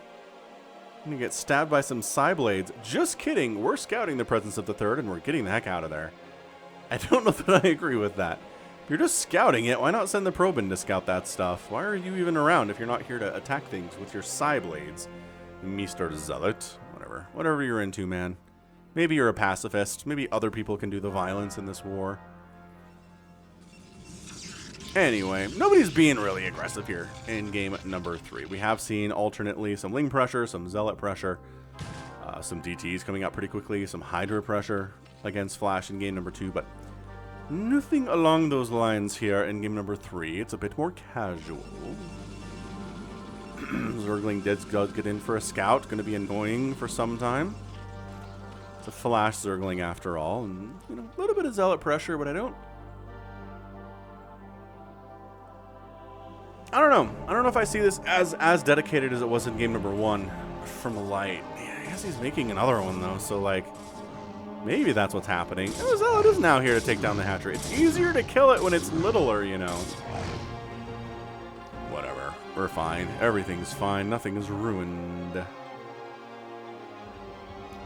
Gonna get stabbed by some Psyblades. Just kidding, we're scouting the presence of the third, and we're getting the heck out of there. I don't know that I agree with that. If you're just scouting it, why not send the probe in to scout that stuff? Why are you even around if you're not here to attack things with your Psyblades? Mr. Zealot. Whatever you're into, man. Maybe you're a pacifist. Maybe other people can do the violence in this war. Anyway, nobody's being really aggressive here in game number 3. We have seen alternately some Ling pressure, some Zealot pressure, some DTs coming out pretty quickly, some Hydra pressure against Flash in game number 2, but nothing along those lines here in game number 3. It's a bit more casual. Zergling does get in for a scout. Going to be annoying for some time. It's a Flash Zergling after all. And, you know, a little bit of Zealot pressure, but I don't know. I don't know if I see this as dedicated as it was in game number 1 from Light. Yeah, I guess he's making another one, though. So, like, maybe that's what's happening. Oh, Zealot is now here to take down the hatchery. It's easier to kill it when it's littler, you know. We're fine. Everything's fine. Nothing is ruined.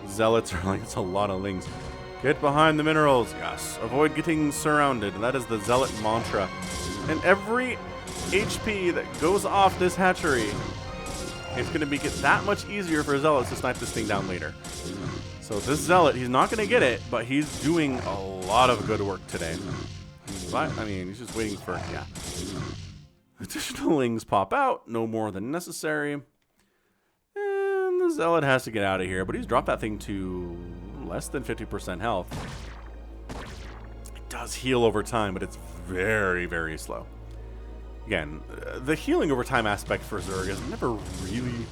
Zealots are like, it's a lot of Lings. Get behind the minerals. Yes. Avoid getting surrounded. That is the Zealot mantra. And every HP that goes off this hatchery, it's going to make it that much easier for Zealots to snipe this thing down later. So this Zealot, he's not going to get it, but he's doing a lot of good work today. But, I mean, he's just waiting for, yeah. Additional lings pop out, no more than necessary. And the Zealot has to get out of here, but he's dropped that thing to less than 50% health. It does heal over time, but it's very, very slow. Again, the healing over time aspect for Zerg is never really,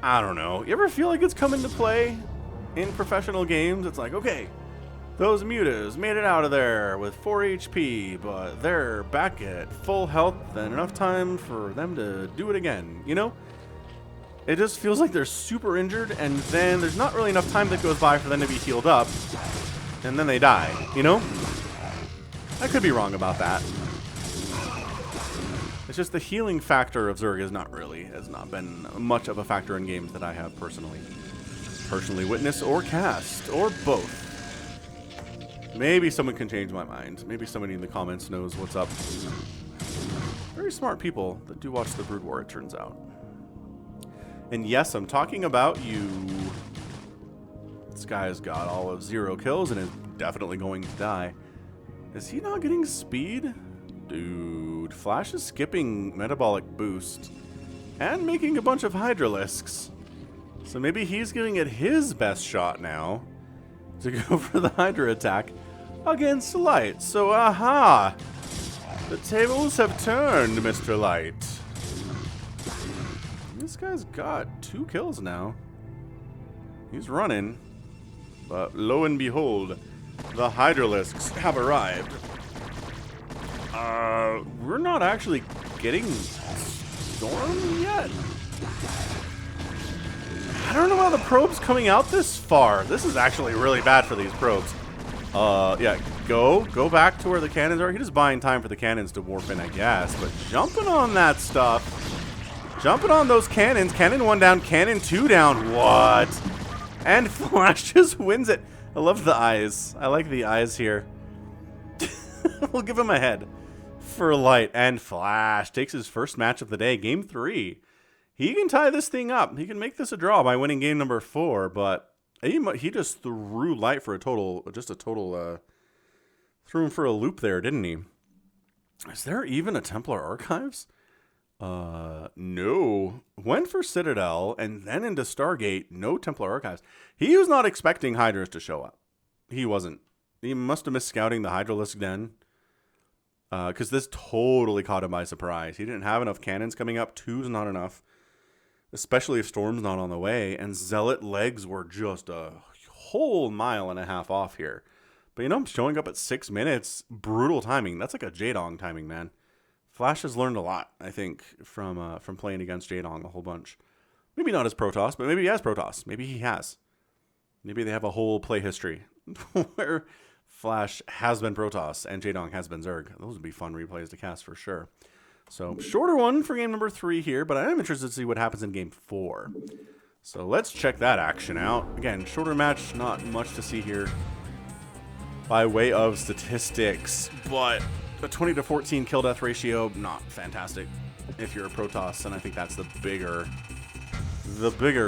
I don't know. You ever feel like it's come into play in professional games? It's like, okay, those mutas made it out of there with 4 HP, but they're back at full health and enough time for them to do it again, you know? It just feels like they're super injured, and then there's not really enough time that goes by for them to be healed up, and then they die, you know? I could be wrong about that. It's just the healing factor of Zerg has not been much of a factor in games that I have personally witnessed or cast, or both. Maybe someone can change my mind. Maybe somebody in the comments knows what's up. Very smart people that do watch the Brood War, it turns out. And yes, I'm talking about you. This guy's got all of 0 kills and is definitely going to die. Is he not getting speed? Dude, Flash is skipping metabolic boost and making a bunch of Hydralisks. So maybe he's giving it his best shot now to go for the Hydra attack against Light. So, aha! The tables have turned, Mr. Light. This guy's got 2 kills now. He's running. But lo and behold, the Hydralisks have arrived. We're not actually getting Storm yet. I don't know how the probe's coming out this far. This is actually really bad for these probes. Yeah, go back to where the cannons are. He's just buying time for the cannons to warp in, I guess. But jumping on that stuff. Jumping on those cannons. Cannon 1 down, cannon 2 down. What? And Flash just wins it. I love the eyes. I like the eyes here. We'll give him a head for Light. And Flash takes his first match of the day, game 3. He can tie this thing up. He can make this a draw by winning game number 4, but he just threw Light for threw him for a loop there, didn't he? Is there even a Templar Archives? No. Went for Citadel and then into Stargate. No Templar Archives. He was not expecting Hydras to show up. He wasn't. He must have missed scouting the Hydralisk den. Because this totally caught him by surprise. He didn't have enough cannons coming up. 2's not enough. Especially if Storm's not on the way. And Zealot legs were just a whole 1.5 miles off here. But, you know, showing up at 6 minutes, brutal timing. That's like a Jaedong timing, man. Flash has learned a lot, I think, from playing against Jaedong a whole bunch. Maybe not as Protoss, but maybe he has Protoss. Maybe he has. Maybe they have a whole play history where Flash has been Protoss and Jaedong has been Zerg. Those would be fun replays to cast for sure. So, shorter one for game number 3 here, but I am interested to see what happens in game 4. So, let's check that action out. Again, shorter match, not much to see here by way of statistics, but a 20-to-14 kill death ratio, not fantastic if you're a Protoss, and I think that's the bigger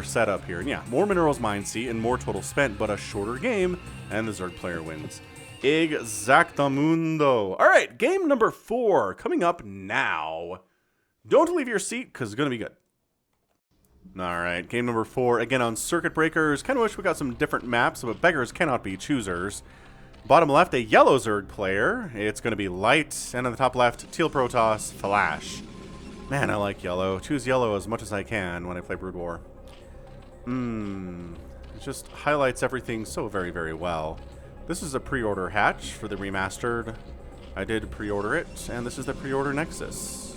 setup here. And yeah, more minerals mined, see, and more total spent, but a shorter game, and the Zerg player wins. Exactamundo. All right, game number 4 coming up now. Don't leave your seat because it's going to be good. All right, game number 4, again on Circuit Breakers. Kind of wish we got some different maps, but beggars cannot be choosers. Bottom left, a yellow Zerg player. It's going to be Light, and on the top left, teal Protoss, Flash. Man, I like yellow. Choose yellow as much as I can when I play Brood War. It just highlights everything so very, very well. This is a pre-order hatch for the remastered. I did pre-order it, and this is the pre-order Nexus.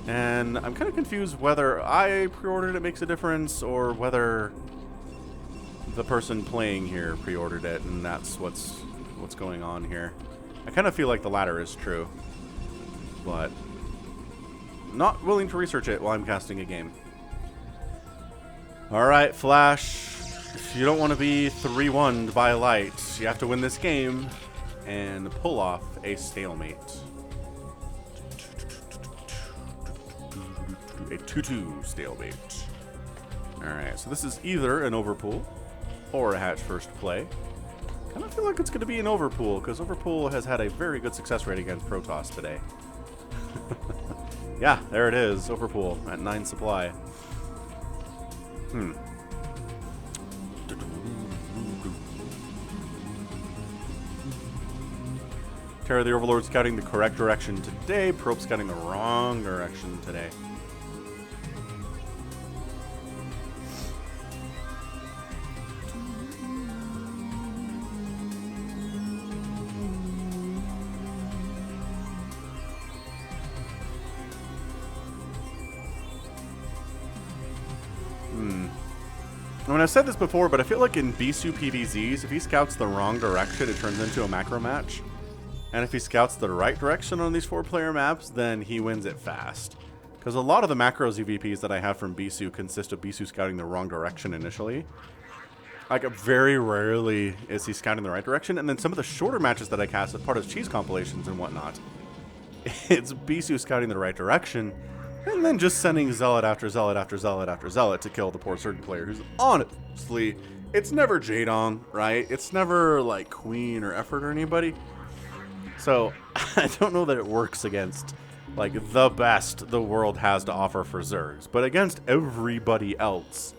And I'm kind of confused whether I pre-ordered it makes a difference, or whether the person playing here pre-ordered it, and that's what's going on here. I kind of feel like the latter is true, but not willing to research it while I'm casting a game. All right, Flash. If you don't want to be 3-1'd by light, you have to win this game and pull off a stalemate. A 2-2 stalemate. Alright, so this is either an overpool or a hatch first play. I don't feel like it's going to be an overpool, because overpool has had a very good success rate against Protoss today. Yeah, there it is, overpool at 9 supply. Terra the Overlord scouting the correct direction today. Probe scouting the wrong direction today. I mean, I've said this before, but I feel like in Bisu PvZs, if he scouts the wrong direction, it turns into a macro match. And if he scouts the right direction on these 4-player maps, then he wins it fast. Because a lot of the macros EVPs that I have from Bisu consist of Bisu scouting the wrong direction initially. Like, very rarely is he scouting the right direction. And then some of the shorter matches that I cast as part of cheese compilations and whatnot, it's Bisu scouting the right direction, and then just sending Zealot after Zealot after Zealot after Zealot to kill the poor Zerg player who's honestly, it's never Jadong, right? It's never like Queen or Effort or anybody. So I don't know that it works against like the best the world has to offer for Zergs, but against everybody else,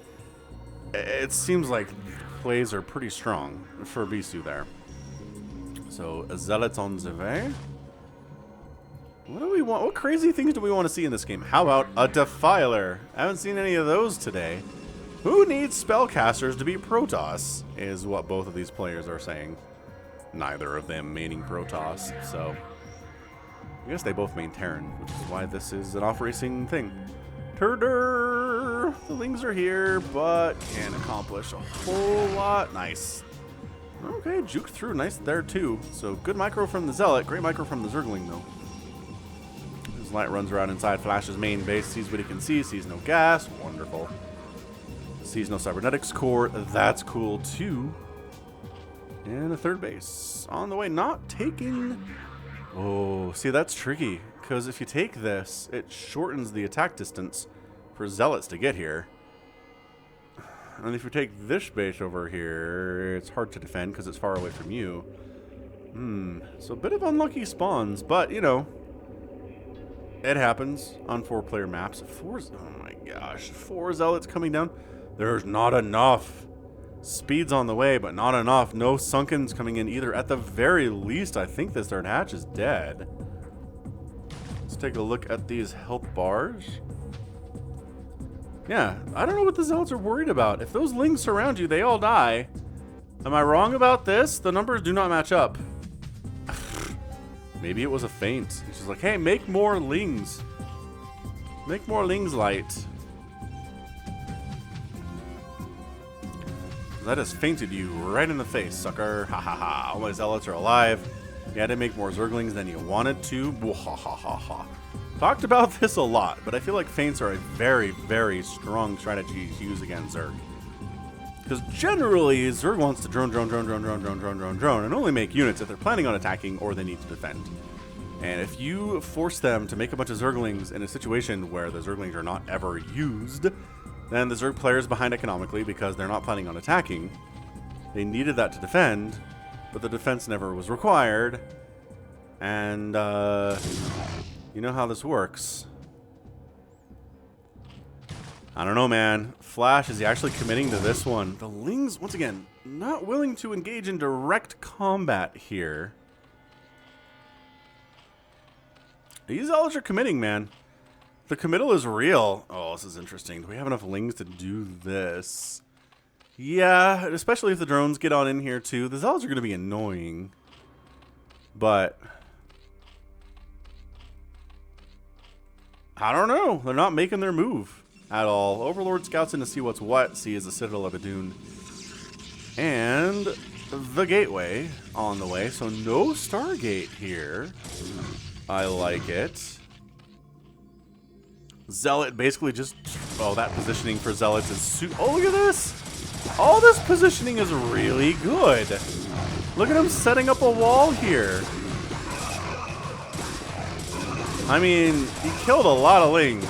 it seems like plays are pretty strong for Bisu there. So Zealots on the way. What do we want? What crazy things do we want to see in this game? How about a Defiler? I haven't seen any of those today. Who needs spellcasters to beat Protoss? Is what both of these players are saying. Neither of them maining Protoss, so I guess they both main Terran, which is why this is an off-racing thing. Turdur! The Lings are here, but can't accomplish a whole lot. Nice. Okay, juked through. Nice there, too. So good micro from the Zealot. Great micro from the Zergling, though. Light runs around inside Flash's main base, sees what he can see, sees no gas. Wonderful. Sees no cybernetics core. That's cool, too. And a third base. On the way, not taking... Oh, see, that's tricky. Because if you take this, it shortens the attack distance for Zealots to get here. And if you take this base over here, it's hard to defend because it's far away from you. So a bit of unlucky spawns, but, you know, it happens on 4-player maps. Oh my gosh, 4 Zealots coming down. There's not enough. Speed's on the way, but not enough. No Sunkens coming in either. At the very least, I think this third hatch is dead. Let's take a look at these health bars. Yeah, I don't know what the Zealots are worried about. If those Lings surround you, they all die. Am I wrong about this? The numbers do not match up. Maybe it was a feint. He's just like, hey, make more Lings. Make more Lings light. That has feinted you right in the face, sucker. Ha ha ha. All my Zealots are alive. You had to make more Zerglings than you wanted to. Ha ha ha ha. Talked about this a lot, but I feel like feints are a very, very strong strategy to use against Zerg. Because generally, Zerg wants to drone, and only make units if they're planning on attacking or they need to defend. And if you force them to make a bunch of Zerglings in a situation where the Zerglings are not ever used, then the Zerg player is behind economically because they're not planning on attacking. They needed that to defend, but the defense never was required. And, you know how this works. I don't know, man. Flash, is he actually committing to this one? The Lings, once again, not willing to engage in direct combat here. These Zealots are committing, man. The committal is real. Oh, this is interesting. Do we have enough Lings to do this? Yeah, especially if the drones get on in here, too. The Zealots are going to be annoying. But I don't know. They're not making their move at all. Overlord scouts in to see what's what. See is the Citadel of Adun. And the Gateway on the way. So no Stargate here. I like it. Zealot basically just... Oh, that positioning for Zealots is... Oh, look at this! All this positioning is really good. Look at him setting up a wall here. I mean, he killed a lot of lings.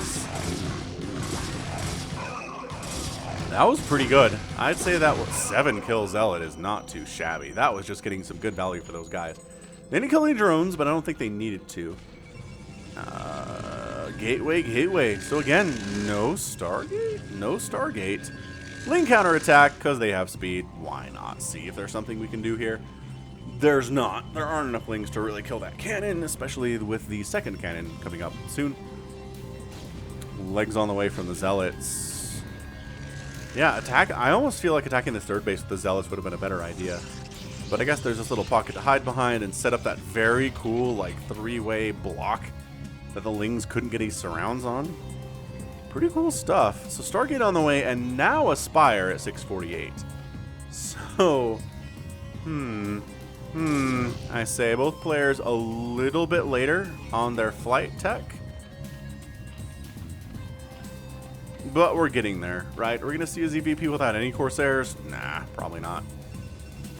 That was pretty good. I'd say that 7 kill Zealot is not too shabby. That was just getting some good value for those guys. They didn't kill any drones, but I don't think they needed to. Gateway. So again, no Stargate? No Stargate. Ling counterattack, because they have speed. Why not? See if there's something we can do here. There's not. There aren't enough lings to really kill that cannon, especially with the second cannon coming up soon. Legs on the way from the Zealots. Yeah, attack. I almost feel like attacking this third base with the Zealots would have been a better idea. But I guess there's this little pocket to hide behind and set up that very cool, like, 3-way block that the lings couldn't get any surrounds on. Pretty cool stuff. So Stargate on the way, and now a Spire at 648. So, I say both players a little bit later on their flight tech. But we're getting there, right? We're going to see a ZVP without any Corsairs? Nah, probably not.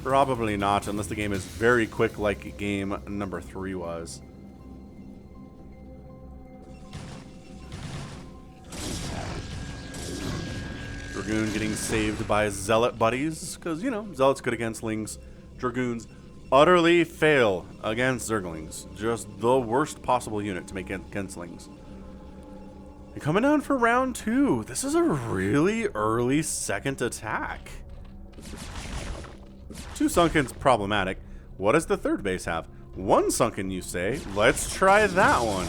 Probably not, unless the game is very quick like game number 3 was. Dragoon getting saved by Zealot buddies, because, you know, Zealot's good against lings. Dragoons utterly fail against Zerglings. Just the worst possible unit to make against lings. And coming down for round 2. This is a really early second attack. 2 sunken's problematic. What does the third base have? 1 sunken, you say? Let's try that one.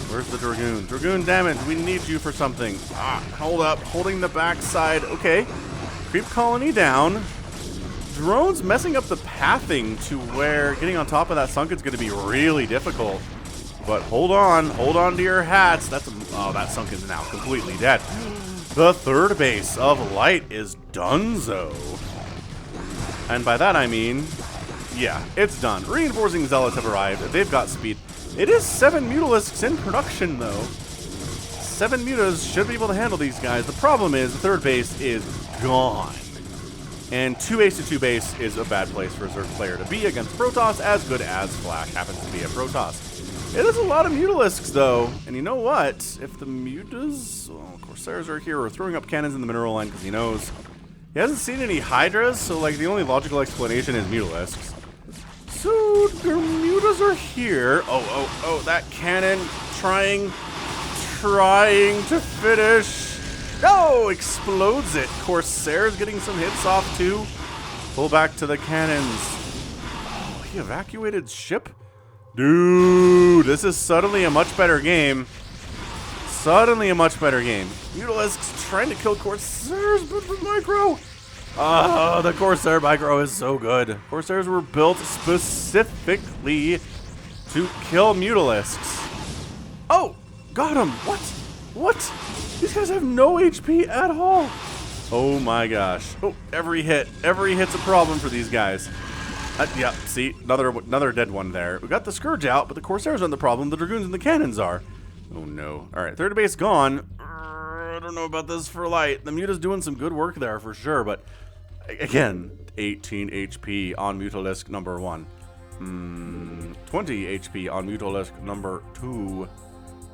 Where's the Dragoon? Dragoon damage, we need you for something. Hold up, holding the backside. Okay, creep colony down. Drones messing up the pathing to where getting on top of that sunken's going to be really difficult. But hold on to your hats. That sunken's now completely dead. The third base of light is donezo. And by that I mean, yeah, it's done. Reinforcing Zealots have arrived. They've got speed. It is 7 Mutalisks in production, though. 7 Mutas should be able to handle these guys. The problem is the third base is gone. And 2 ace to 2 base is a bad place for a Zerg player to be against Protoss, as good as Flash happens to be a Protoss. It is a lot of Mutalisks, though. And you know what? If the Mutas, well, Corsairs are here, or throwing up cannons in the mineral line because he knows. He hasn't seen any Hydras, so like the only logical explanation is Mutalisks. So the Mutas are here. Oh, that cannon trying to finish. No, explodes it. Corsairs getting some hits off too. Pull back to the cannons. Oh, he evacuated ship? Dude, this is suddenly a much better game. Suddenly a much better game. Mutalisks trying to kill Corsairs, but for micro. The Corsair micro is so good. Corsairs were built specifically to kill Mutalisks. Oh, got him. What? These guys have no HP at all. Oh my gosh. Oh, every hit's a problem for these guys. Yeah, see, another dead one there. We got the Scourge out, but the Corsairs aren't the problem. The Dragoons and the Cannons are. Oh no. Alright, third base gone. I don't know about this for light. The Muta's doing some good work there for sure, but again, 18 HP on Mutalisk number 1. 20 HP on Mutalisk number 2.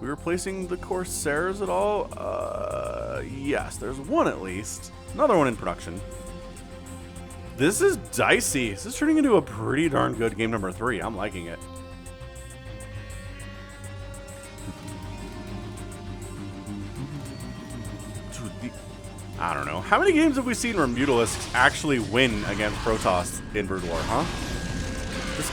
We replacing the Corsairs at all? Yes, there's one at least. Another one in production. This is dicey. This is turning into a pretty darn good game number 3. I'm liking it. I don't know. How many games have we seen where Mutalisks actually win against Protoss in Brood War, huh? Just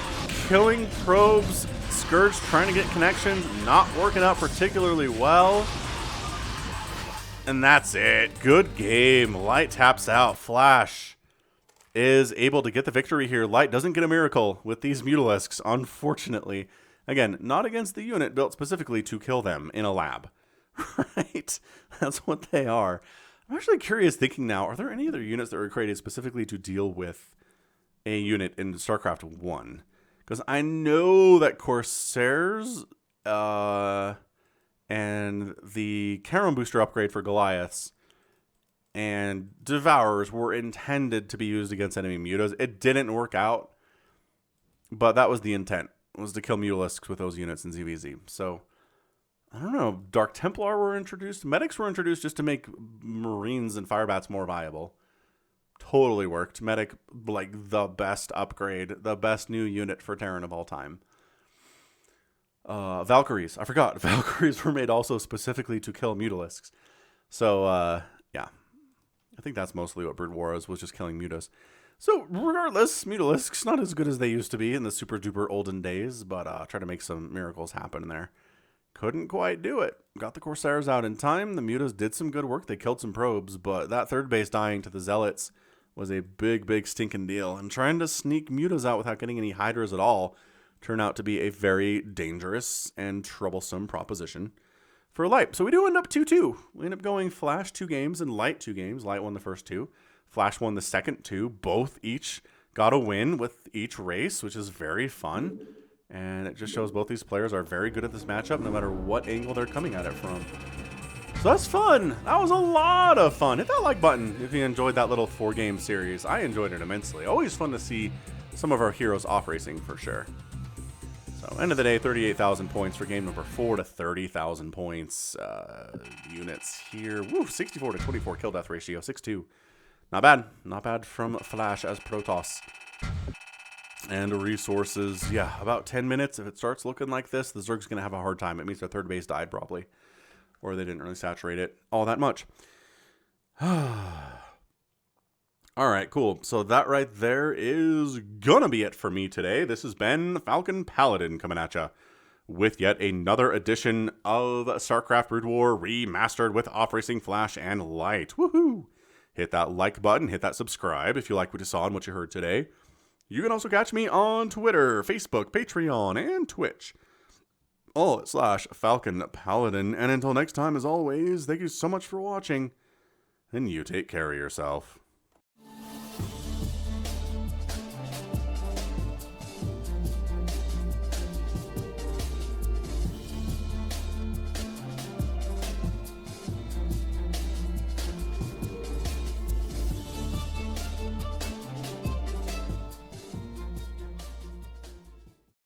killing probes, Scourge trying to get connections, not working out particularly well. And that's it. Good game. Light taps out. Flash is able to get the victory here. Light doesn't get a miracle with these Mutalisks, unfortunately. Again, not against the unit built specifically to kill them in a lab. Right? That's what they are. I'm actually curious thinking now, are there any other units that were created specifically to deal with a unit in StarCraft 1? Because I know that Corsairs and the Charon booster upgrade for Goliaths and Devourers were intended to be used against enemy mutas. It didn't work out, but that was the intent, was to kill Mutalisks with those units in ZVZ. So, I don't know, Dark Templar were introduced. Medics were introduced just to make Marines and Firebats more viable. Totally worked. Medic, like, the best upgrade, the best new unit for Terran of all time. Valkyries. I forgot. Valkyries were made also specifically to kill Mutalisks. So, yeah. I think that's mostly what Brood War was just killing mutas. So, regardless, Mutalisks, not as good as they used to be in the super duper olden days, but try to make some miracles happen in there. Couldn't quite do it. Got the Corsairs out in time. The mutas did some good work. They killed some probes, but that third base dying to the Zealots was a big stinking deal. And trying to sneak mutas out without getting any Hydras at all turned out to be a very dangerous and troublesome proposition for Light. So we do end up 2-2. We end up going Flash 2 games and Light 2 games. Light won the first 2. Flash won the second 2. Both each got a win with each race, which is very fun. And it just shows both these players are very good at this matchup, no matter what angle they're coming at it from. So that's fun. That was a lot of fun. Hit that like button if you enjoyed that little 4-game series. I enjoyed it immensely. Always fun to see some of our heroes off racing for sure. So end of the day, 38,000 points for game number 4 to 30,000 points. Units here. Woo, 64 to 24 kill death ratio, 6-2. Not bad. Not bad from Flash as Protoss. And resources, yeah, about 10 minutes. If it starts looking like this, the Zerg's going to have a hard time. It means their third base died probably. Or they didn't really saturate it all that much. Alright, cool. So that right there is gonna be it for me today. This has been Falcon Paladin coming at ya with yet another edition of StarCraft Brood War Remastered with Off-Racing Flash and Light. Woohoo! Hit that like button, hit that subscribe if you like what you saw and what you heard today. You can also catch me on Twitter, Facebook, Patreon, and Twitch. All / Falcon Paladin. And until next time, as always, thank you so much for watching, and you take care of yourself.